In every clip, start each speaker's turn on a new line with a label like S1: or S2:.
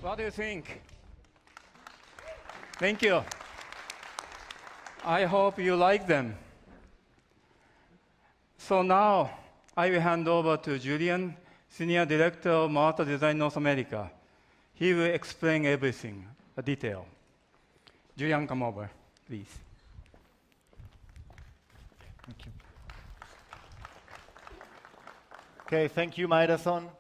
S1: What do you think? Thank you. I hope you like them. So now I will hand over to Julian, Senior Director of Mazda Design North America. He will explain everything, a detail. Julian, come over, please.
S2: Thank you. Okay, thank you, Maeda-san.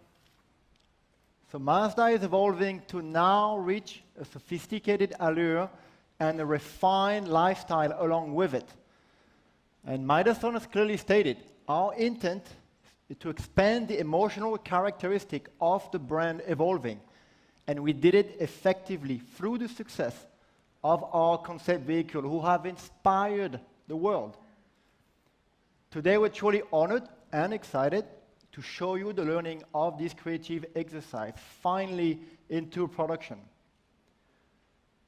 S2: So Mazda is evolving to now reach a sophisticated allure and a refined lifestyle along with it. And Maeda-san has clearly stated, our intent is to expand the emotional characteristic of the brand evolving. And we did it effectively through the success of our concept vehicle who have inspired the world. Today we're truly honored and excited to show you the learning of this creative exercise, finally into production.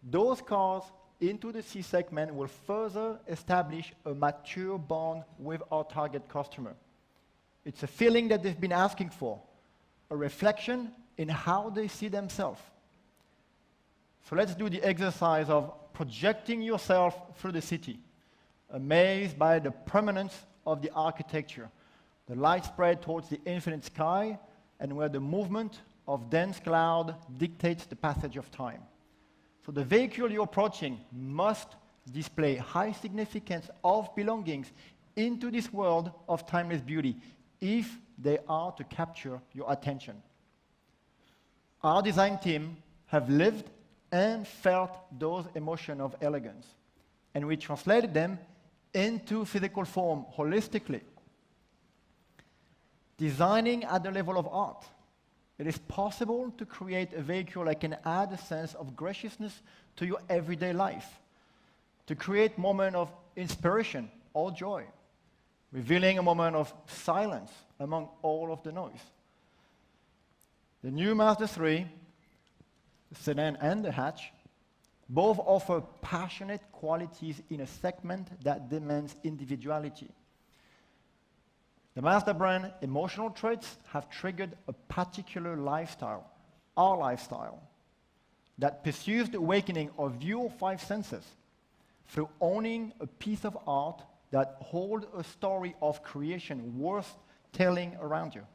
S2: Those cars into the C segment will further establish a mature bond with our target customer. It's a feeling that they've been asking for, a reflection in how they see themselves. So let's do the exercise of projecting yourself through the city, amazed by the permanence of the architecture, the light spread towards the infinite sky, and where the movement of dense cloud dictates the passage of time. So the vehicle you're approaching must display high significance of belongings into this world of timeless beauty if they are to capture your attention. Our design team have lived and felt those emotions of elegance, and we translated them into physical form holistically. Designing at the level of art, it is possible to create a vehicle that can add a sense of graciousness to your everyday life, to create a moment of inspiration or joy, revealing a moment of silence among all of the noise. The new Mazda3, the Sedan and the Hatch, both offer passionate qualities in a segment that demands individuality. The Mazda brand emotional traits have triggered a particular lifestyle, our lifestyle, that pursues the awakening of your five senses through owning a piece of art that holds a story of creation worth telling around you,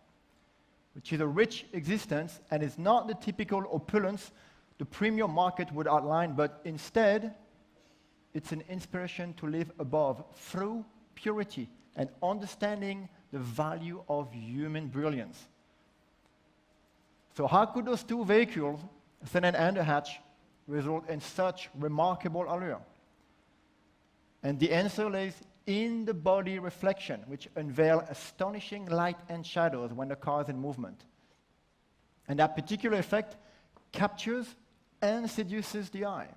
S2: which is a rich existence and is not the typical opulence the premium market would outline, but instead, it's an inspiration to live above through purity and understanding the value of human brilliance. So how could those two vehicles, Sedan and the Hatch, result in such remarkable allure? And the answer lays in the body reflection, which unveil astonishing light and shadows when the car is in movement. And that particular effect captures and seduces the eye.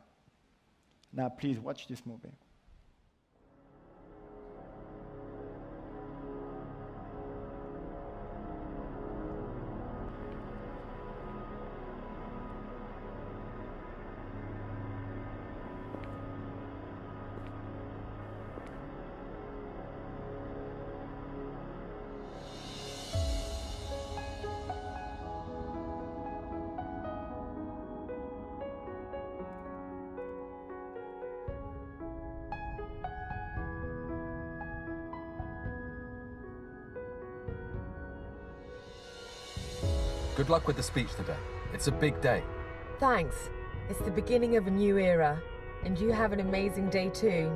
S2: Now please watch this movie.
S3: Good luck with the speech today. It's a big day.
S4: Thanks. It's the beginning of a new era, and you have an amazing day too.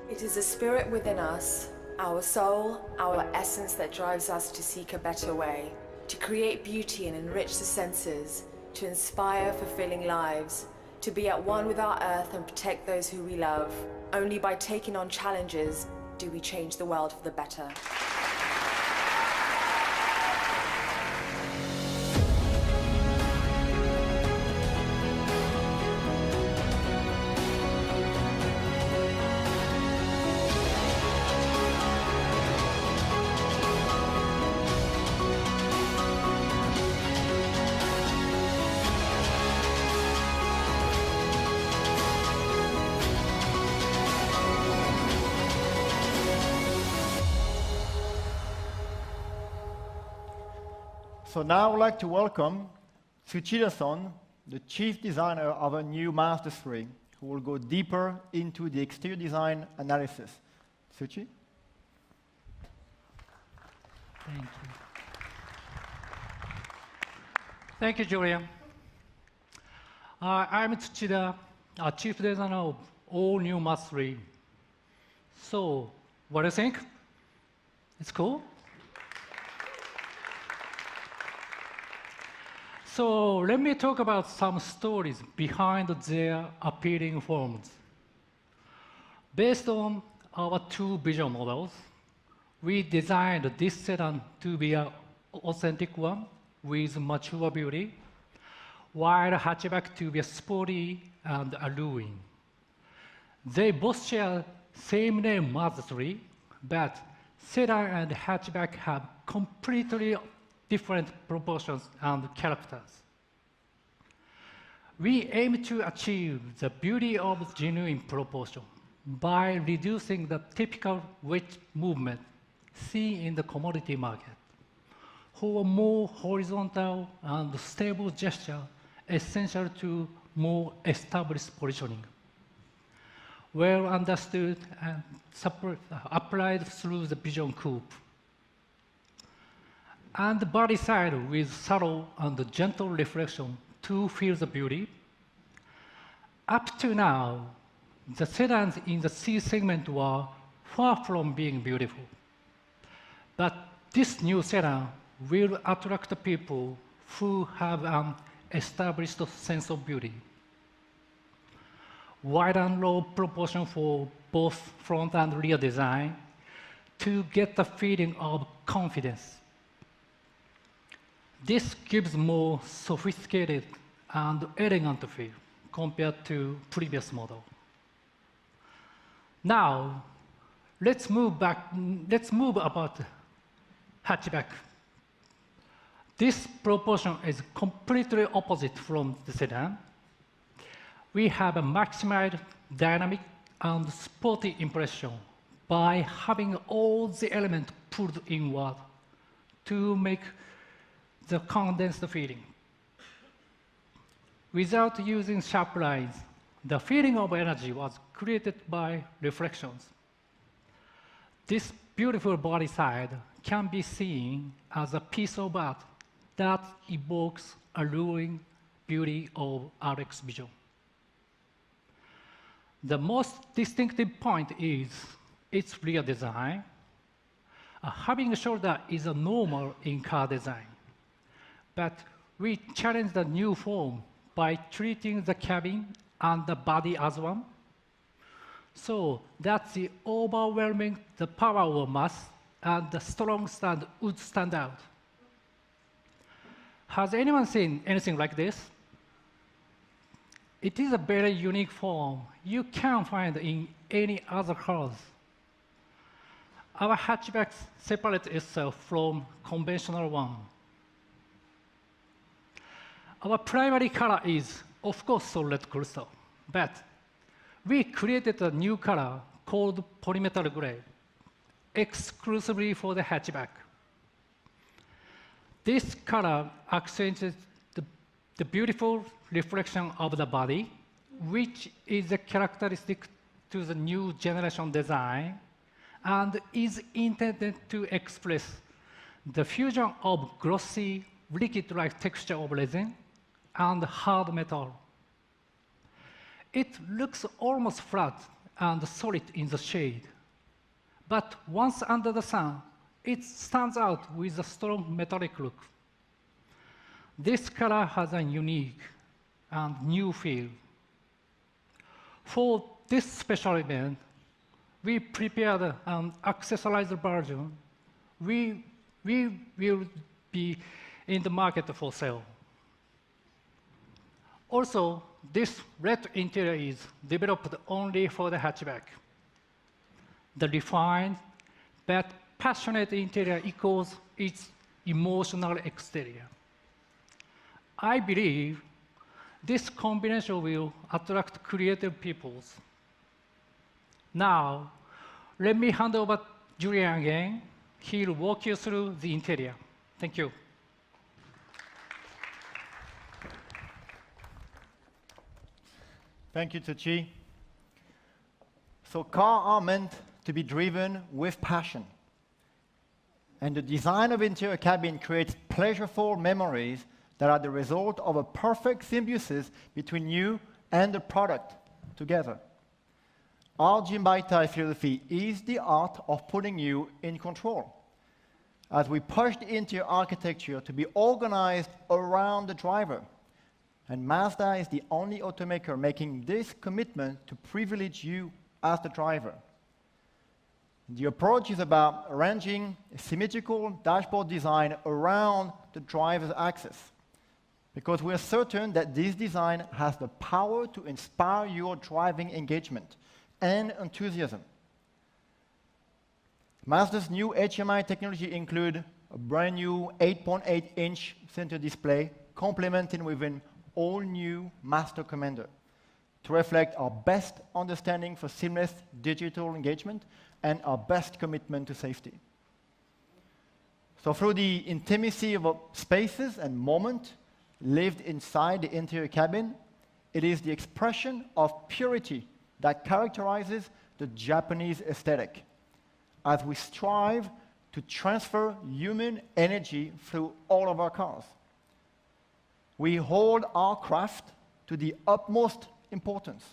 S5: It is a spirit within us, our soul, our essence that drives us to seek a better way, to create beauty and enrich the senses, to inspire fulfilling lives, to be at one with our earth and protect those who we love. Only by taking on challenges do we change the world for the better.
S2: So now I would like to welcome Tsuchida-san, the chief designer of a new Mazda3, who will go deeper into the exterior design analysis. Tsuchi?
S6: Thank you. Thank you, Julian. I'm Tsuchida, chief designer of all new Mazda3. So, what do you think? It's cool? So let me talk about some stories behind their appealing forms. Based on our two vision models, we designed this sedan to be an authentic one with mature beauty, while hatchback to be sporty and alluring. They both share same name Mazda3, but sedan and hatchback have completely different proportions and characters. We aim to achieve the beauty of genuine proportion by reducing the typical weight movement seen in the commodity market, for a more horizontal and stable gesture essential to more established positioning, well understood and applied through the vision coupe. And the body side with subtle and gentle reflection to feel the beauty. Up to now, the sedans in the C segment were far from being beautiful. But this new sedan will attract people who have an established sense of beauty. Wide and low proportion for both front and rear design to get the feeling of confidence. This gives more sophisticated and elegant feel compared to previous model. Now, let's move about hatchback. This proportion is completely opposite from the sedan. We have a maximized dynamic and sporty impression by having all the elements pulled inward to make the condensed feeling. Without using sharp lines, the feeling of energy was created by reflections. This beautiful body side can be seen as a piece of art that evokes alluring beauty of RX vision. The most distinctive point is its rear design. Having a shoulder is a normal in car design. But we challenge the new form by treating the cabin and the body as one, so that the overwhelming the power of mass and the strong stand would stand out. Has anyone seen anything like this? It is a very unique form you can't find in any other cars. Our hatchback separates itself from conventional one. Our primary color is, of course, solid crystal, but we created a new color called polymetal gray, exclusively for the hatchback. This color accentuates the beautiful reflection of the body, which is a characteristic to the new generation design, and is intended to express the fusion of glossy, liquid-like texture of resin and hard metal. It looks almost flat and solid in the shade, but once under the sun, it stands out with a strong metallic look. This color has a unique and new feel. For this special event, we prepared an accessorized version. We will be in the market for sale. Also, this red interior is developed only for the hatchback. The refined but passionate interior echoes its emotional exterior. I believe this combination will attract creative peoples. Now, let me hand over to Julian again. He'll walk you through the interior. Thank you.
S2: Thank you, Tsuchi. So cars are meant to be driven with passion. And the design of interior cabin creates pleasurable memories that are the result of a perfect symbiosis between you and the product together. Our Jimbaitai philosophy is the art of putting you in control, as we push the interior architecture to be organized around the driver. And Mazda is the only automaker making this commitment to privilege you as the driver. The approach is about arranging a symmetrical dashboard design around the driver's axis, because we are certain that this design has the power to inspire your driving engagement and enthusiasm. Mazda's new HMI technology include a brand new 8.8-inch center display, complemented with an all-new Master Commander to reflect our best understanding for seamless digital engagement and our best commitment to safety. So through the intimacy of spaces and moment lived inside the interior cabin, it is the expression of purity that characterizes the Japanese aesthetic, as we strive to transfer human energy through all of our cars. We hold our craft to the utmost importance,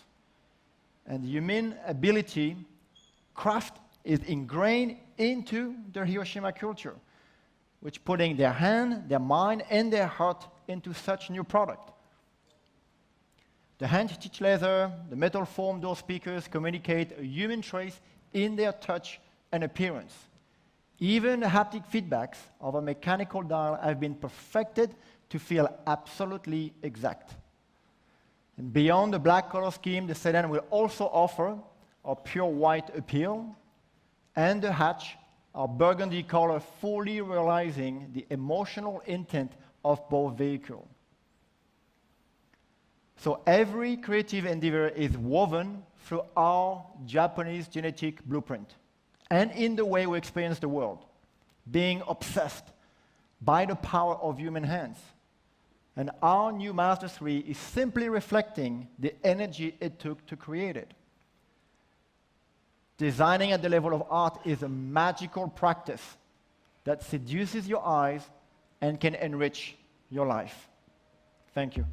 S2: and human ability, craft is ingrained into their Hiroshima culture, which putting their hand, their mind, and their heart into such new product. The hand-stitched leather, the metal foam door speakers communicate a human trace in their touch and appearance. Even the haptic feedbacks of a mechanical dial have been perfected to feel absolutely exact. And beyond the black color scheme, the Sedan will also offer a pure white appeal, and the hatch, our burgundy color, fully realizing the emotional intent of both vehicles. So every creative endeavor is woven through our Japanese genetic blueprint and in the way we experience the world, being obsessed by the power of human hands. And our new Mazda3 is simply reflecting the energy it took to create it. Designing at the level of art is a magical practice that seduces your eyes and can enrich your life. Thank you.